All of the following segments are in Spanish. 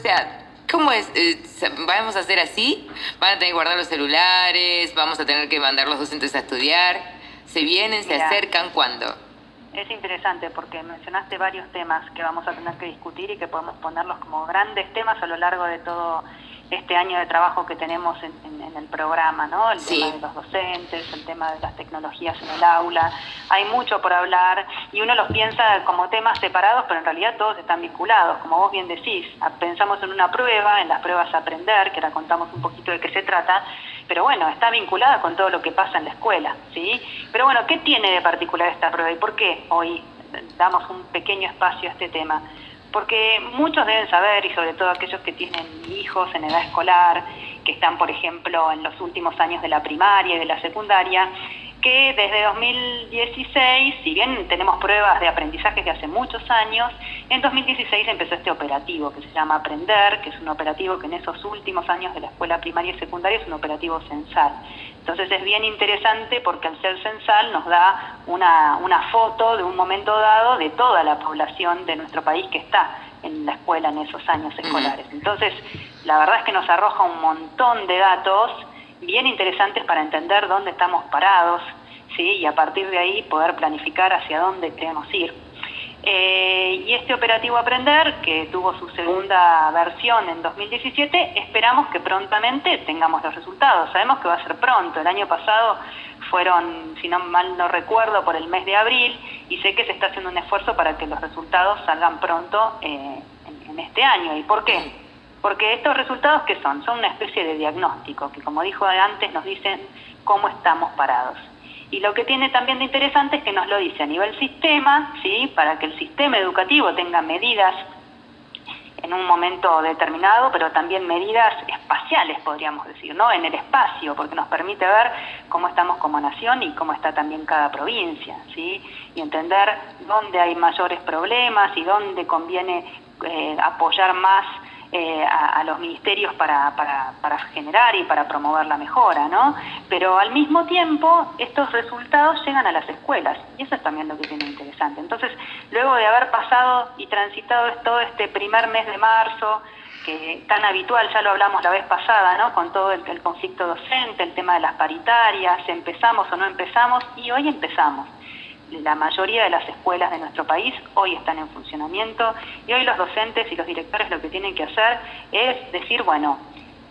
sea, ¿cómo es? ¿Vamos a hacer así? ¿Van a tener que guardar los celulares? ¿Vamos a tener que mandar los docentes a estudiar? ¿Se vienen, se Mira, acercan? ¿Cuándo? es interesante porque mencionaste varios temas que vamos a tener que discutir y que podemos ponerlos como grandes temas a lo largo de todo este año de trabajo que tenemos en el programa, ¿no? El Sí. tema de los docentes, el tema de las tecnologías en el aula. Hay mucho por hablar y uno los piensa como temas separados, pero en realidad todos están vinculados. Como vos bien decís, pensamos en una prueba, en las pruebas a aprender, que ahora contamos un poquito de qué se trata, pero bueno, está vinculada con todo lo que pasa en la escuela, ¿sí? Pero bueno, ¿qué tiene de particular esta prueba y por qué hoy damos un pequeño espacio a este tema? Porque muchos deben saber, y sobre todo aquellos que tienen hijos en edad escolar, que están, por ejemplo, en los últimos años de la primaria y de la secundaria, que desde 2016, si bien tenemos pruebas de aprendizaje de hace muchos años, en 2016 empezó este operativo que se llama Aprender, que es un operativo que en esos últimos años de la escuela primaria y secundaria es un operativo censal. Entonces es bien interesante porque al ser censal nos da una foto de un momento dado de toda la población de nuestro país que está en la escuela en esos años escolares. Entonces, la verdad es que nos arroja un montón de datos bien interesantes para entender dónde estamos parados, ¿sí? Y a partir de ahí poder planificar hacia dónde queremos ir. Y este operativo Aprender, que tuvo su segunda versión en 2017, esperamos que prontamente tengamos los resultados. Sabemos que va a ser pronto. El año pasado fueron, si no mal no recuerdo, por el mes de abril, y sé que se está haciendo un esfuerzo para que los resultados salgan pronto en este año. ¿Y por qué? Porque estos resultados, ¿qué son? Son una especie de diagnóstico, que como dijo antes, nos dicen cómo estamos parados. Y lo que tiene también de interesante es que nos lo dice a nivel sistema, ¿sí? Para que el sistema educativo tenga medidas en un momento determinado, pero también medidas espaciales, podríamos decir, ¿no? En el espacio, porque nos permite ver cómo estamos como nación y cómo está también cada provincia, ¿sí? Y entender dónde hay mayores problemas y dónde conviene apoyar más a los ministerios para generar y para promover la mejora, ¿no? Pero al mismo tiempo estos resultados llegan a las escuelas y eso es también lo que tiene interesante. Entonces, luego de haber pasado y transitado todo este primer mes de marzo, que tan habitual, ya lo hablamos la vez pasada, ¿no? Con todo el conflicto docente, el tema de las paritarias, empezamos o no empezamos, y hoy empezamos. La mayoría de las escuelas de nuestro país hoy están en funcionamiento y hoy los docentes y los directores lo que tienen que hacer es decir, bueno,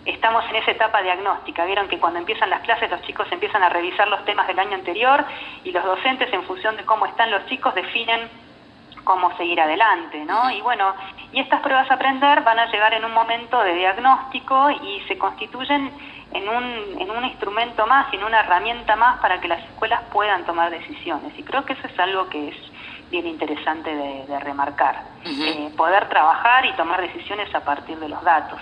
estamos en esa etapa diagnóstica. Vieron que cuando empiezan las clases los chicos empiezan a revisar los temas del año anterior y los docentes, en función de cómo están los chicos, definen cómo seguir adelante, ¿no? Y bueno, y estas pruebas a aprender van a llegar en un momento de diagnóstico y se constituyen en un instrumento más, en una herramienta más para que las escuelas puedan tomar decisiones. Y creo que eso es algo que es bien interesante de remarcar. Poder trabajar y tomar decisiones a partir de los datos.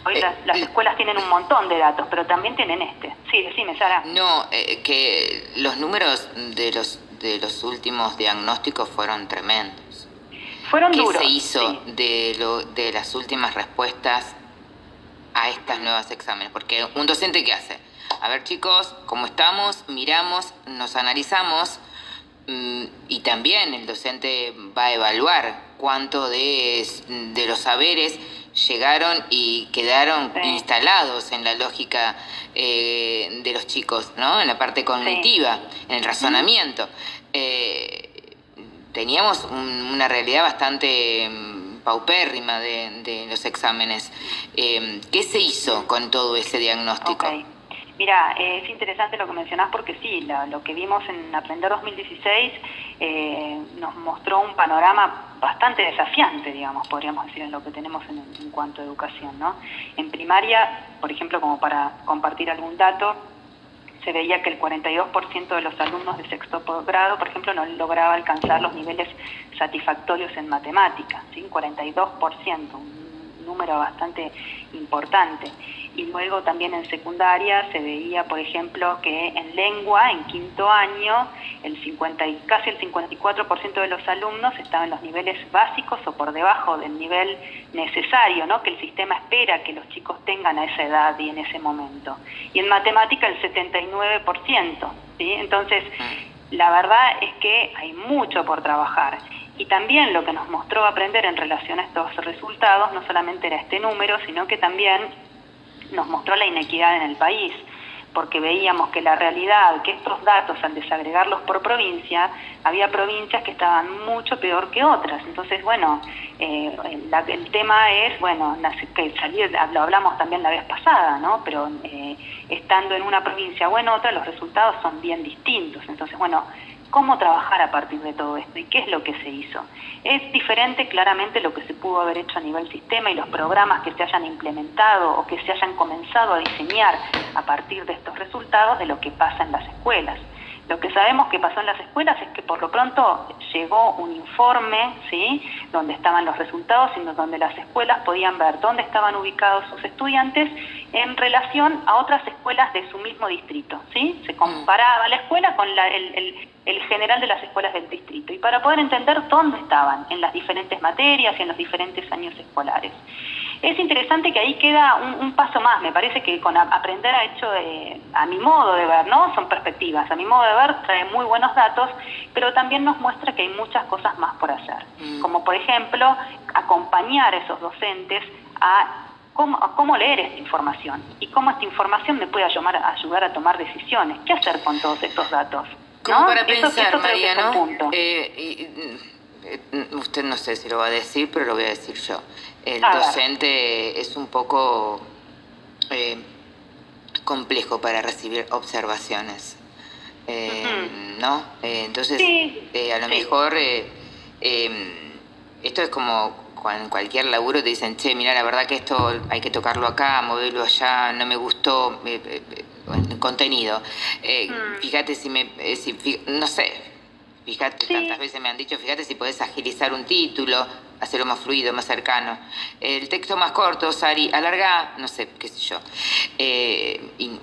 Hoy las escuelas tienen un montón de datos, pero también tienen este. Sí, decime, Sara. No, que los números de los últimos diagnósticos fueron tremendos. Fueron duros. ¿Qué se hizo sí. de las últimas respuestas a estas nuevas exámenes? Porque un docente, ¿qué hace? A ver, chicos, ¿cómo estamos? Miramos, nos analizamos, y también el docente va a evaluar cuánto de los saberes llegaron y quedaron instalados en la lógica de los chicos, ¿no? En la parte cognitiva, en el razonamiento. Teníamos una realidad bastante paupérrima de los exámenes. ¿Qué se hizo con todo ese diagnóstico? Okay. Mira, es interesante lo que mencionás porque sí, lo que vimos en Aprender 2016 nos mostró un panorama bastante desafiante, digamos, podríamos decir, en lo que tenemos en cuanto a educación, ¿no? En primaria, por ejemplo, como para compartir algún dato, se veía que el 42% de los alumnos de sexto grado, por ejemplo, no lograba alcanzar los niveles satisfactorios en matemáticas, ¿sí? 42%, un número bastante importante. Y luego también en secundaria se veía, por ejemplo, que en lengua, en quinto año, casi el 54% de los alumnos estaban en los niveles básicos o por debajo del nivel necesario, ¿no? Que el sistema espera que los chicos tengan a esa edad y en ese momento. Y en matemática el 79%, ¿sí? Entonces, la verdad es que hay mucho por trabajar. Y también lo que nos mostró aprender en relación a estos resultados no solamente era este número, sino que también nos mostró la inequidad en el país, porque veíamos que la realidad, que estos datos al desagregarlos por provincia, había provincias que estaban mucho peor que otras. Entonces, bueno, el tema es, bueno, que lo hablamos también la vez pasada, ¿no? Pero estando en una provincia o en otra, los resultados son bien distintos. Entonces, bueno, ¿cómo trabajar a partir de todo esto? ¿Y qué es lo que se hizo? Es diferente claramente lo que se pudo haber hecho a nivel sistema y los programas que se hayan implementado o que se hayan comenzado a diseñar a partir de estos resultados de lo que pasa en las escuelas. Lo que sabemos que pasó en las escuelas es que por lo pronto llegó un informe, ¿sí?, donde estaban los resultados y donde las escuelas podían ver dónde estaban ubicados sus estudiantes en relación a otras escuelas de su mismo distrito, ¿sí? Se comparaba la escuela con el general de las escuelas del distrito, y para poder entender dónde estaban en las diferentes materias y en los diferentes años escolares. Es interesante que ahí queda un paso más. Me parece que con aprender ha hecho, a mi modo de ver, ¿no? Son perspectivas. A mi modo de ver trae muy buenos datos, pero también nos muestra que hay muchas cosas más por hacer. Como por ejemplo, acompañar a esos docentes a cómo leer esta información y cómo esta información me puede ayudar a tomar decisiones. ¿Qué hacer con todos estos datos? Como ¿no? para pensar, eso María, creo que es un ¿no? punto. Usted no sé si lo va a decir, pero lo voy a decir yo. El docente es un poco complejo para recibir observaciones, ¿no? Entonces, a lo mejor esto es como en cualquier laburo te dicen, che, mira, la verdad que esto hay que tocarlo acá, moverlo allá, no me gustó el contenido. Fíjate no sé. Fíjate, tantas veces me han dicho, fíjate si podés agilizar un título, hacerlo más fluido, más cercano. El texto más corto, Sari, alarga, no sé, qué sé yo. Y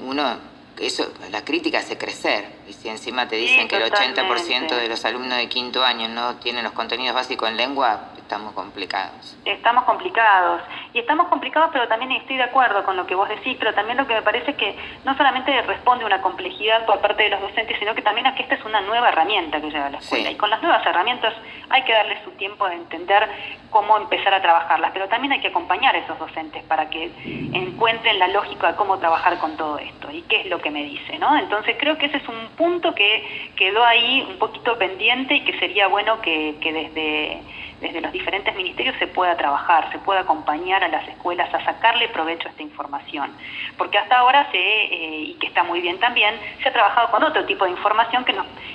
la crítica hace crecer. Y si encima te dicen que el 80% de los alumnos de quinto año no tienen los contenidos básicos en lengua, estamos complicados. Estamos complicados. Y estamos complicados, pero también estoy de acuerdo con lo que vos decís, pero también lo que me parece es que no solamente responde una complejidad por parte de los docentes, sino que también a que esta es una nueva herramienta que lleva a la escuela. Sí. Y con las nuevas herramientas hay que darles su tiempo de entender cómo empezar a trabajarlas, pero también hay que acompañar a esos docentes para que encuentren la lógica de cómo trabajar con todo esto y qué es lo que me dice, ¿no? Entonces creo que ese es un punto que quedó ahí un poquito pendiente y que sería bueno que desde los diferentes ministerios se pueda trabajar, se pueda acompañar a las escuelas a sacarle provecho a esta información. Porque hasta ahora y que está muy bien también, se ha trabajado con otro tipo de información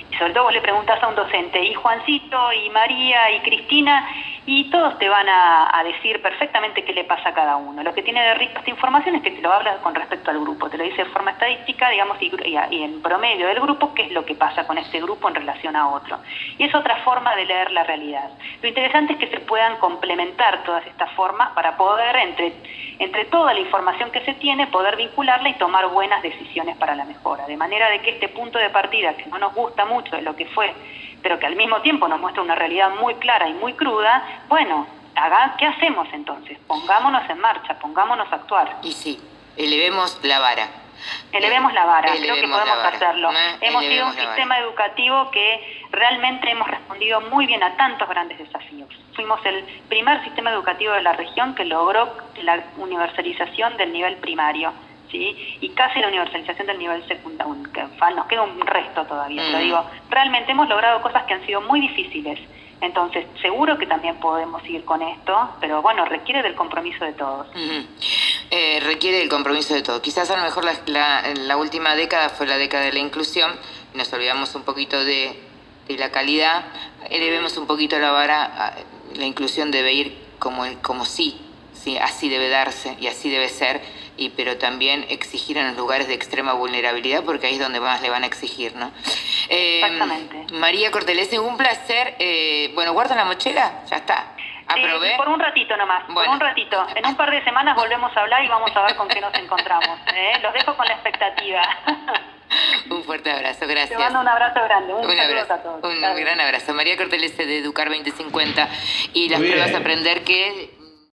y sobre todo vos le preguntas a un docente, y Juancito, y María, y Cristina, y todos te van a decir perfectamente qué le pasa a cada uno. Lo que tiene de rico esta información es que te lo habla con respecto al grupo, te lo dice de forma estadística, digamos, y en promedio del grupo, qué es lo que pasa con este grupo en relación a otro. Y es otra forma de leer la realidad. Lo interesante es que se puedan complementar todas estas formas para poder, entre toda la información que se tiene, poder vincularla y tomar buenas decisiones para la mejora. De manera de que este punto de partida, que no nos gusta mucho de lo que fue, pero que al mismo tiempo nos muestra una realidad muy clara y muy cruda, bueno, ¿qué hacemos entonces? Pongámonos en marcha, pongámonos a actuar. Y sí, elevemos la vara. Elevemos la vara, creo que podemos hacerlo. Hemos sido un sistema educativo que realmente hemos respondido muy bien a tantos grandes desafíos. Fuimos el primer sistema educativo de la región que logró la universalización del nivel primario, ¿sí? Y casi la universalización del nivel secundario. Nos queda un resto todavía, pero digo, realmente hemos logrado cosas que han sido muy difíciles. Entonces, seguro que también podemos seguir con esto, pero bueno, requiere del compromiso de todos. Requiere del compromiso de todos. Quizás a lo mejor la última década fue la década de la inclusión, y nos olvidamos un poquito de la calidad, elevemos un poquito la vara. La inclusión debe ir como sí, así debe darse y así debe ser, pero también exigir en los lugares de extrema vulnerabilidad, porque ahí es donde más le van a exigir, ¿no? Exactamente. María Cortelesi, un placer. Bueno, ¿guarda la mochila? Ya está. ¿Aprobé? Por un ratito nomás, bueno. Por un ratito. En un par de semanas volvemos a hablar y vamos a ver con qué nos encontramos. Los dejo con la expectativa. Un fuerte abrazo, gracias. Te mando un abrazo grande, un saludo abrazo, a todos. Un gran abrazo. María Cortelesi de Educar 2050 y las pruebas Aprender, que